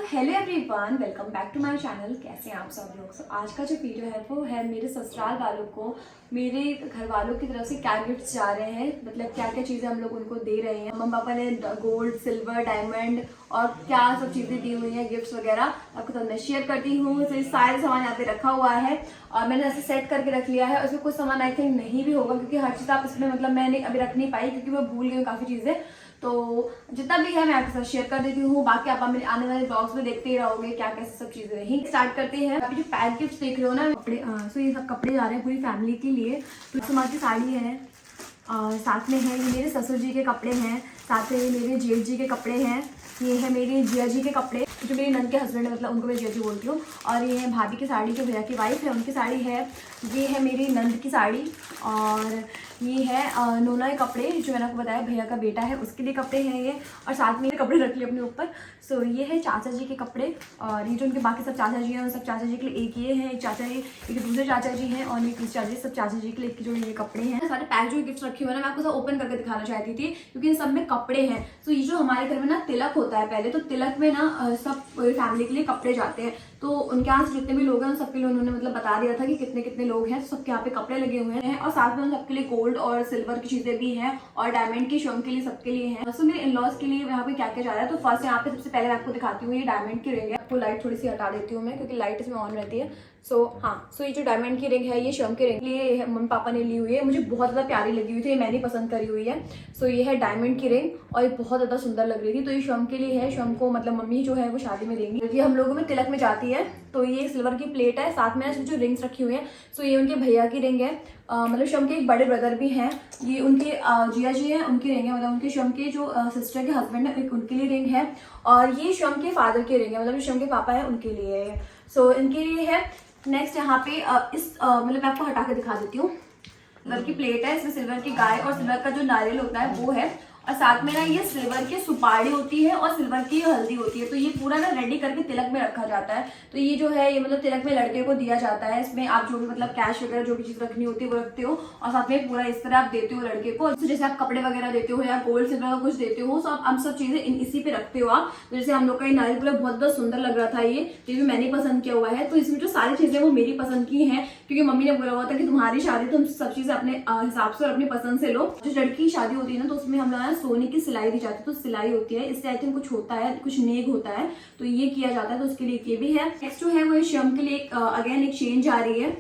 Hello everyone, welcome back to my channel. कैसे हैं आप सब लोग। आज का जो वीडियो है वो है मेरे ससुराल वालों को मेरे घर वालों की तरफ से क्या गिफ्ट्स जा रहे हैं, मतलब क्या क्या चीज़ें हम लोग उनको दे रहे हैं। मम्मी पापा ने गोल्ड, सिल्वर, डायमंड और क्या सब चीज़ें दी हुई हैं, गिफ्ट्स वगैरह आपको तो मैं शेयर करती हूँ। तो सारे सामान यहाँ पे रखा हुआ है और मैंने ऐसे सेट करके रख लिया है। उसमें कुछ सामान आई थिंक नहीं भी होगा क्योंकि हर चीज़ आप इसमें मतलब मैंने अभी रख नहीं पाई क्योंकि मैं भूल गई हूँ काफ़ी चीज़ें। तो जितना भी है मैं आपके साथ शेयर कर देती हूँ, बाकी आप मेरे आने वाले ब्लॉग्स में देखते ही रहोगे क्या कैसे सब चीजें रही। स्टार्ट करते हैं। अभी जो पैक गिफ्ट देख रहे हो ना कपड़े, सो ये सब कपड़े जा रहे हैं पूरी फैमिली के लिए। तो समाज की साड़ी है, साथ में है ये मेरे ससुर जी के कपड़े हैं, साथ में मेरे जेठ जी के कपड़े हैं, ये है मेरे जिया जी के कपड़े जो मेरे नंद के हस्बैंड है, मतलब उनको मैं जिया जी बोलती हूँ। और ये है भाभी की साड़ी जो भैया की वाइफ है उनकी साड़ी है। ये है मेरी नंद की साड़ी और ये है नोना के कपड़े जो मैंने आपको बताया भैया का बेटा है उसके लिए कपड़े हैं ये। और साथ में ये कपड़े रख लिए अपने ऊपर। सो ये है चाचा जी के कपड़े और ये जो उनके बाकी सब चाचा जी हैं उन सब चाचा जी के लिए एक ये है, एक चाचा जी, एक दूसरे चाचा जी हैं और एक चाचा जी, सब चाचा जी के लिए जो ये कपड़े हैं। सारे पैक जो गिफ्ट रखे हुए हैं ना मैं आपको सब ओपन करके दिखाना चाहती थी क्योंकि इन सब में कपड़े हैं। सो ये जो हमारे घर में ना तिलक होता है पहले, तो तिलक में ना सब फैमिली के लिए कपड़े जाते हैं। तो उनके यहाँ से जितने भी लोग हैं उन सबके लिए उन्होंने मतलब बता दिया था कि कितने कितने लोग हैं, सबके यहाँ पे कपड़े लगे हुए हैं। और साथ में उन सबके लिए गोल्ड और सिल्वर की चीजें भी हैं और डायमंड की शौक के लिए सबके लिए हैं। सो मेरे इन-लॉज के लिए यहाँ पे क्या क्या जा रहा है, तो फर्स्ट यहाँ पे सबसे पहले मैं आपको दिखाती हूँ ये डायमंड की रिंग है। आपको लाइट थोड़ी सी हटा देती हूँ मैं क्योंकि लाइट इसमें ऑन रहती है। सो ये जो डायमंड की रिंग है ये शौक की रिंग लिए मम्मी पापा ने ली हुई है, मुझे बहुत ज्यादा प्यारी लगी हुई थी, ये मैंने पसंद करी हुई है। सो ये है डायमंड की रिंग और ये बहुत ज्यादा सुंदर लग रही थी। तो ये शौक के लिए है, शौक को मतलब मम्मी जो है वो शादी में देंगी, ये हम लोगों में तिलक में जाती है। तो ये सिल्वर की प्लेट है, साथ में इसमें जो रिंग्स रखी हुई है। सो ये उनके भैया की रिंग है, मतलब शम के एक बड़े ब्रदर भी हैं, ये उनके जिया जी हैं उनकी रिंग है, मतलब उनके शम के जो सिस्टर के हस्बैंड है उनके लिए रिंग है। और ये शम के फादर की रिंग है, मतलब जो शम के पापा है उनके लिए है। सो इनके लिए है। नेक्स्ट यहाँ पे मतलब मैं आपको हटा के दिखा देती हूँ। सिल्वर की प्लेट है, इसमें सिल्वर की गाय और सिल्वर का जो नारियल होता है वो है। और साथ में ना ये सिल्वर की सुपारी होती है और सिल्वर की हल्दी होती है। तो ये पूरा ना रेडी करके तिलक में रखा जाता है। तो ये जो है ये मतलब तिलक में लड़के को दिया जाता है। इसमें आप जो भी मतलब कैश वगैरह जो भी चीज रखनी होती है वो रखते हो और साथ में पूरा इस तरह आप देते हो लड़के को। जैसे आप कपड़े वगैरह देते हो या गोल्ड सिल्वर का कुछ देते हो, तो आप सब चीजें इसी पे रखते हो आप। तो जैसे हम लोग का ये नारियल पूरा बहुत बहुत सुंदर लग रहा था, ये भी मैंने पसंद किया हुआ है। तो इसमें जो सारी चीजें वो मेरी पसंद की है क्योंकि मम्मी ने बोला हुआ था कि तुम्हारी शादी तुम सब चीजें अपने हिसाब से और अपनी पसंद से लो। जो लड़की की शादी होती है ना तो उसमें हम लोग सोने की सिलाई दी जाती है, तो सिलाई होती है, इससे आई थिंक कुछ होता है, कुछ नेग होता है, तो ये किया जाता है। तो उसके लिए ये भी है। नेक्स्ट जो है वो शम के लिए अगेन एक चेन जा रही है,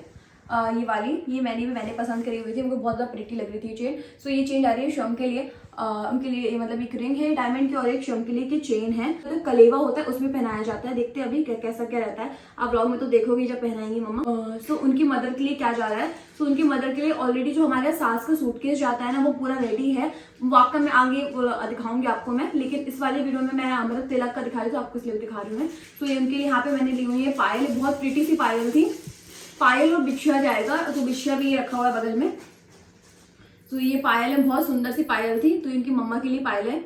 ये वाली, ये मैंने पसंद करी हुई थी, मुझे बहुत ज्यादा प्रिटी लग रही थी चेन। सो ये चेन जा रही है शम के लिए, उनके लिए मतलब एक रिंग है डायमंड की और एक शम के लिए की चेन है। तो कलेवा होता है उसमें पहनाया जाता है, देखते हैं अभी कैसा क्या रहता है, आप व्लॉग में तो देखोगे जब पहनाएंगी मम्मा। सो उनकी मदर के लिए क्या जा रहा है, तो उनकी मदर के लिए ऑलरेडी जो हमारे सास का सूटकेस जाता है ना वो पूरा रेडी है, वो आपका मैं आगे दिखाऊंगी आपको मैं, लेकिन इस वाले वीडियो में मैं मतलब तिलक का दिखा रही हूँ, तो आपको इसलिए दिखा रही हूँ मैं। तो ये उनके लिए यहाँ पे मैंने ली हुई है पायल, बहुत प्रिटी सी पायल थी, पायल और बिछुआ जाएगा, तो बिछुआ भी रखा हुआ है बगल में। तो ये पायल है, बहुत सुंदर सी पायल थी, तो इनकी मम्मा के लिए पायल है।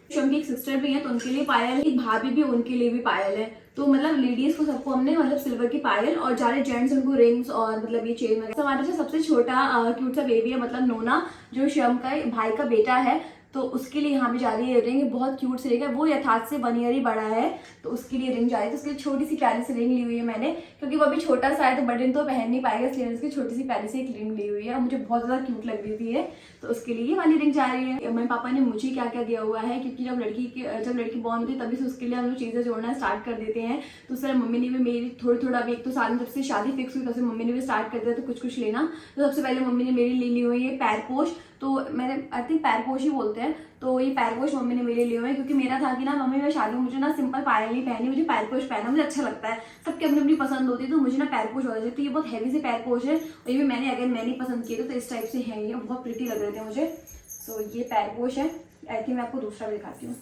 शम की एक सिस्टर भी है तो उनके लिए पायल है, एक भाभी भी उनके लिए भी पायल है। तो मतलब लेडीज को सबको हमने मतलब सिल्वर की पायल और सारे जेंट्स उनको रिंग्स और मतलब ये चेन वगैरह। हमारे से सबसे छोटा क्यूट सा बेबी है, मतलब नोना, जो शम का भाई का बेटा है, तो उसके लिए यहाँ पे जा रही है रिंग, बहुत क्यूट सी रिंग है, वो यथार्थ से 1 ईयर ही बड़ा है, तो उसके लिए रिंग जा रही है। तो उसके लिए छोटी सी प्यारी सी रिंग ली हुई है मैंने, क्योंकि वो अभी छोटा सा है तो बड़ी रिंग तो पहन नहीं पाएगा, इसलिए उसकी छोटी सी प्यारी सी एक रिंग ली हुई है और मुझे बहुत ज्यादा क्यूट लग रही थी ये, तो उसके लिए ये वाली रिंग जा रही है। मम्मी पापा ने मुझे क्या क्या दिया हुआ है, क्योंकि जब लड़की बॉर्न होती है तभी से उसके लिए हम लोग चीजें जोड़ना स्टार्ट कर देते हैं। तो सर मम्मी ने भी मेरी थोड़ा अभी एक तो साल में जब से शादी फिक्स हुई तब से मम्मी ने भी स्टार्ट कर दिया तो कुछ लेना। तो सबसे पहले मम्मी ने मेरी ली हुई है पैरपोश, तो मैंने आई थिंक पैरपोश ही बोलते हैं, तो ये पैरपोश मम्मी ने मेरे लिए हुए, क्योंकि मेरा था कि ना मम्मी मैं शादी में मुझे ना सिंपल पायल नहीं पहनी, मुझे पैरपोश पहना मुझे अच्छा लगता है, सबकी अपनी अपनी पसंद होती है, तो मुझे ना पैरपोश होना चाहिए। तो ये बहुत हैवी से पैरपोश है और ये भी मैंने पसंद किए थे, तो इस टाइप से है, ये बहुत प्रिटी लग रहे थे मुझे। सो ये पैरपोश है, आई थिंक मैं आपको दूसरा भी दिखाती हूँ।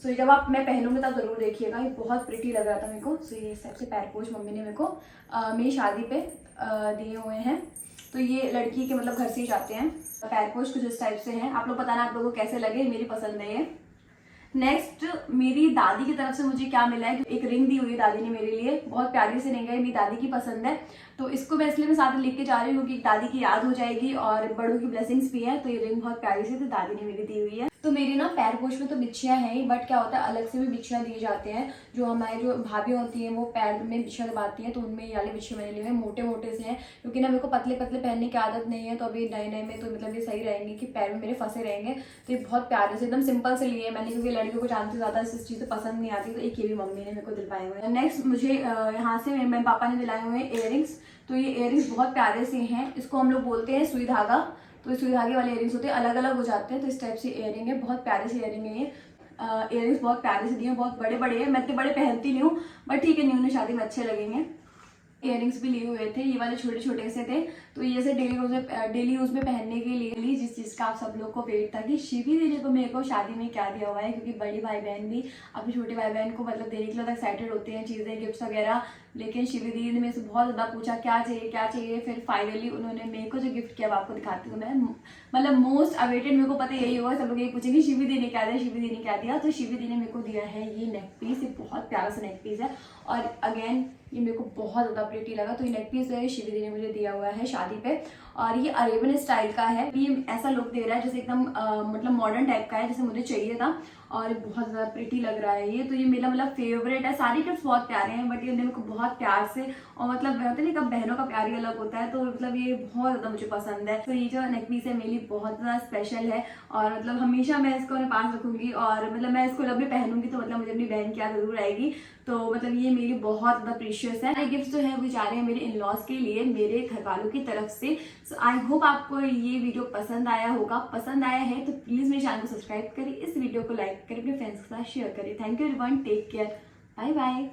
सो जब मैं पहनूंगी तब जरूर देखिएगा, ये बहुत प्रिटी लग रहा था मेरे को। सो ये इस टाइप से पैरपोश मम्मी ने मेरे को मेरी शादी पे दिए हुए हैं। तो ये लड़की के मतलब घर से ही जाते हैं। पैरपोश कुछ इस टाइप से हैं, आप लोग बताना आप लोगों को कैसे लगे, मेरी पसंद है ये। नेक्स्ट मेरी दादी की तरफ से मुझे क्या मिला है, एक रिंग दी हुई है दादी ने मेरे लिए, बहुत प्यारी सी रिंग है, मेरी दादी की पसंद है, तो इसको मैं इसलिए मैं साथ में लेके जा रही हूँ क्योंकि दादी की याद हो जाएगी और बड़ों की ब्लेसिंग्स भी है। तो ये रिंग बहुत प्यारी सी तो दादी ने मेरी दी हुई है। तो मेरी ना पैर पोछ में तो बिछियाँ हैं ही, बट क्या होता है अलग से भी बिछियाँ दिए जाते हैं। जो हमारे जो भाभी होती हैं वो पैर में बिछियाँ दबाती हैं, तो उनमें ये वाले बिछियाँ मैंने लिए हैं, मोटे मोटे से हैं, क्योंकि ना मेरे को पतले पतले पहनने की आदत नहीं है। तो अभी नए नए में तो मतलब ये सही रहेंगे कि पैर में मेरे फंसे रहेंगे। तो ये बहुत प्यारे से एकदम सिंपल से लिए मैंने, क्योंकि लड़कियों को जानते ज़्यादा इस चीज़ पसंद नहीं आती। तो एक ये भी मम्मी ने मेरे को दिलवाए हुए हैं। नेक्स्ट मुझे यहाँ से मेरे पापा ने दिलाए हुए हैं इयररिंग्स। तो ये इयररिंग्स बहुत प्यारे से हैं, इसको हम लोग बोलते हैं सुई धागा। तो सुई धागे वाले इयररिंग्स होते हैं, अलग अलग हो जाते हैं। तो इस टाइप से इयररिंग है, बहुत प्यारे से इयररिंग है ये। इयररिंग्स बहुत प्यारे से दिए हैं, बहुत बड़े बड़े हैं। मैं इतने बड़े पहनती नहीं हूँ, बट ठीक है, न्यू न्यू शादी में अच्छे लगेंगे। इयररिंग्स भी लिए हुए थे, ये वाले छोटे छोटे से थे। तो ये से डेली यूज में पहनने के लिए जिस चीज़ का आप सब लोग को वेट था कि शिवी दीदी को मेरे को शादी में क्या दिया हुआ है, क्योंकि बड़ी भाई बहन भी अपने छोटे भाई बहन को मतलब देने के लिए एक्साइटेड होते हैं, चीज़ें गिफ्ट्स वगैरह। लेकिन शिवी दीदी ने मेरे से बहुत ज़्यादा पूछा क्या चाहिए क्या चाहिए। फिर फाइनली उन्होंने मेरे को जो गिफ्ट किया वो आपको दिखाती हूँ मैं। मतलब मोस्ट अवेटेड मेरे को पता यही होगा, सब लोग यही पूछेंगे शिवी दी ने क्या दिया, शिवी दी ने क्या दिया। तो शिवी दी ने मेरे को दिया है ये नेक पीस। ये बहुत प्यारा सा नेक पीस है, और अगेन ये मेरे को बहुत ज़्यादा प्रिटी लगा। तो ये नेक पीस है शिवी दी ने मुझे दिया हुआ है शादी पे, और ये अरेबियन स्टाइल का है। ये ऐसा लुक दे रहा है जैसे एकदम मतलब मॉडर्न टाइप का है, जैसे मुझे चाहिए था, और बहुत ज़्यादा प्रिटी लग रहा है ये। तो ये मेरा मतलब फेवरेट है। सारी गिफ्ट बहुत प्यारे हैं, बट ये मेरे को बहुत प्यार से, और मतलब होता है ना कब बहनों का प्यार ही अलग होता है, तो मतलब ये बहुत ज़्यादा मुझे पसंद है। तो ये जो नेक पीस है मेरे लिए बहुत ज़्यादा स्पेशल है, और मतलब हमेशा मैं इसको अपने पास रखूंगी, और मतलब मैं इसको जब भी पहनूंगी तो मतलब मुझे अपनी बहन की याद जरूर आएगी। तो मतलब ये मेरी बहुत ज़्यादा प्रीशियस है। गिफ्ट जो है वो जा रहे हैं मेरे इन लॉज के लिए, मेरे घर वालों की तरफ से। सो आई होप आपको ये वीडियो पसंद आया होगा। पसंद आया है तो प्लीज़ मेरे चैनल को सब्सक्राइब करें, इस वीडियो को लाइक करें, अपने फ्रेंड्स के साथ शेयर करें। Thank you everyone, take care, bye bye.